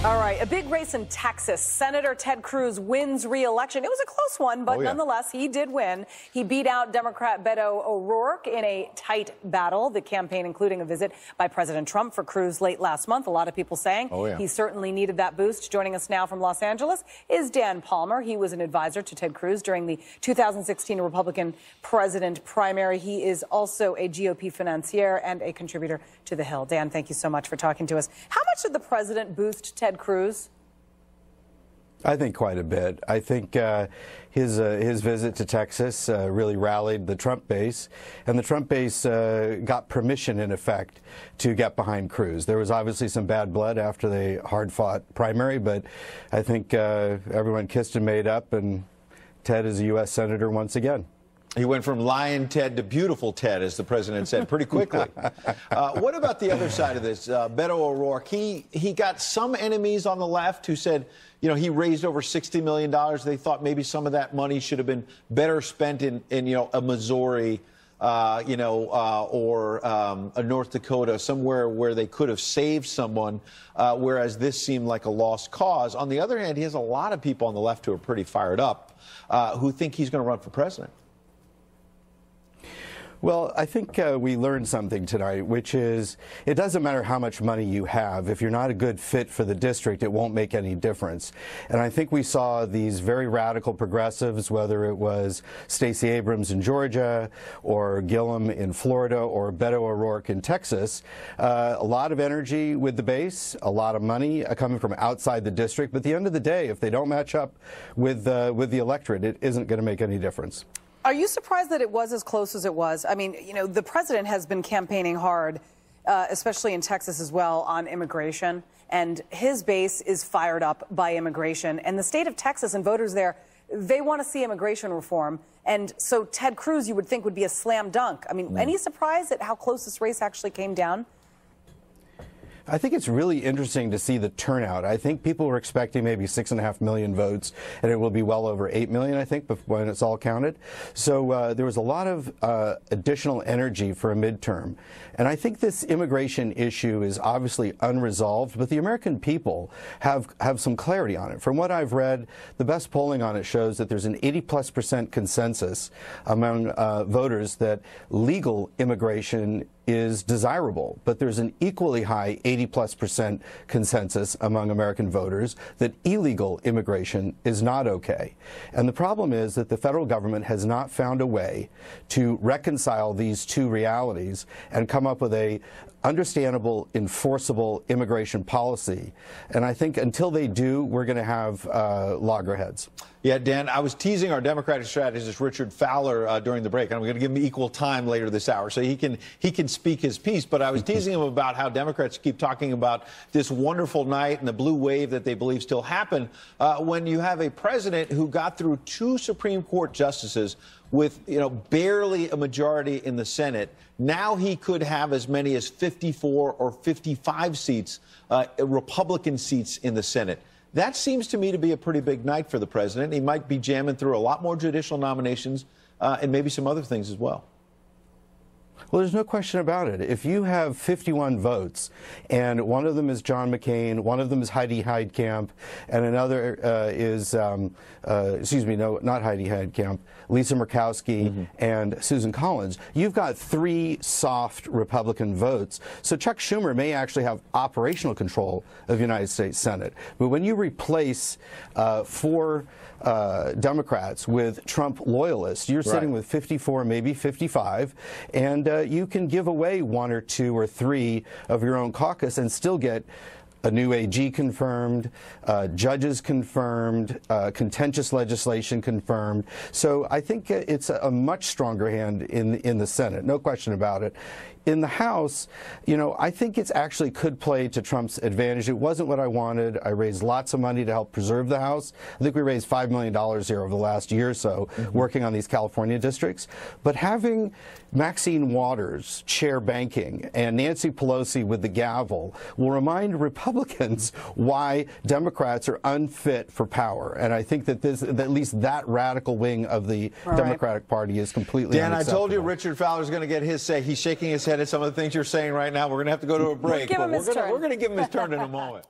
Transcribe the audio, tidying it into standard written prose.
All right, a big race in Texas. Senator Ted Cruz wins re-election. It was a close one, but nonetheless, he did win. He beat out Democrat Beto O'Rourke in a tight battle. The campaign including a visit by President Trump for Cruz late last month. A lot of people saying he certainly needed that boost. Joining us now from Los Angeles is Dan Palmer. He was an advisor to Ted Cruz during the 2016 Republican president primary. He is also a GOP financier and a contributor to The Hill. Dan, thank you so much for talking to us. How much did the president boost Ted Cruz? I think quite a bit. I think his visit to Texas really rallied the Trump base, and the Trump base got permission, in effect, to get behind Cruz. There was obviously some bad blood after the hard-fought primary, but I think everyone kissed and made up, and Ted is a U.S. Senator once again. He went from Lion Ted to Beautiful Ted, as the president said, pretty quickly. What about the other side of this? Beto O'Rourke, he got some enemies on the left who said, you know, he raised over $60 million. They thought maybe some of that money should have been better spent in you know, a Missouri, or a North Dakota, somewhere where they could have saved someone, whereas this seemed like a lost cause. On the other hand, he has a lot of people on the left who are pretty fired up, who think he's going to run for president. Well, I think we learned something tonight, which is it doesn't matter how much money you have. If you're not a good fit for the district, it won't make any difference. And I think we saw these very radical progressives, whether it was Stacey Abrams in Georgia or Gillum in Florida or Beto O'Rourke in Texas, a lot of energy with the base, a lot of money coming from outside the district. But at the end of the day, if they don't match up with the electorate, it isn't going to make any difference. Are you surprised that it was as close as it was? I mean, you know, the president has been campaigning hard, especially in Texas as well, on immigration. And his base is fired up by immigration. And the state of Texas and voters there, they want to see immigration reform. And so Ted Cruz, you would think, would be a slam dunk. I mean, any surprise at how close this race actually came down? I think it's really interesting to see the turnout. I think people were expecting maybe 6.5 million votes, and it will be well over 8 million, I think, when it's all counted. So there was a lot of additional energy for a midterm. And I think this immigration issue is obviously unresolved, but the American people have some clarity on it. From what I've read, the best polling on it shows that there's an 80+% consensus among voters that legal immigration is desirable, but there's an equally high 80+% consensus among American voters that illegal immigration is not okay. And the problem is that the federal government has not found a way to reconcile these two realities and come up with a understandable, enforceable immigration policy. And I think until they do, we're going to have loggerheads. Yeah, Dan, I was teasing our Democratic strategist, Richard Fowler, during the break, and I'm going to give him equal time later this hour so he can speak his piece. But I was teasing him about how Democrats keep talking about this wonderful night and the blue wave that they believe still happened when you have a president who got through 2 Supreme Court justices with, you know, barely a majority in the Senate. Now he could have as many as 54 or 55 seats, Republican seats in the Senate. That seems to me to be a pretty big night for the president. He might be jamming through a lot more judicial nominations and maybe some other things as well. Well, there's no question about it. If you have 51 votes, and one of them is John McCain, one of them is Heidi Heitkamp, and another is, excuse me, no, not Heidi Heitkamp, Lisa Murkowski and Susan Collins, you've got 3 soft Republican votes. So Chuck Schumer may actually have operational control of the United States Senate. But when you replace 4 Democrats with Trump loyalists, you're sitting with 54, maybe 55, and you can give away 1 or 2 or 3 of your own caucus and still get a new AG confirmed, judges confirmed, contentious legislation confirmed. So I think it's a much stronger hand in the Senate, no question about it. In the House, you know, I think it's actually could play to Trump's advantage. It wasn't what I wanted. I raised lots of money to help preserve the House. I think we raised $5 million here over the last year or so working on these California districts. But having Maxine Waters chair banking and Nancy Pelosi with the gavel will remind Republicans why Democrats are unfit for power. And I think that at least that radical wing of the Democratic Party is completely unacceptable. Dan, I told you Richard Fowler's going to get his say. He's shaking his head at some of the things you're saying right now. We're going to have to go to a break. We're going to give him his turn in a moment.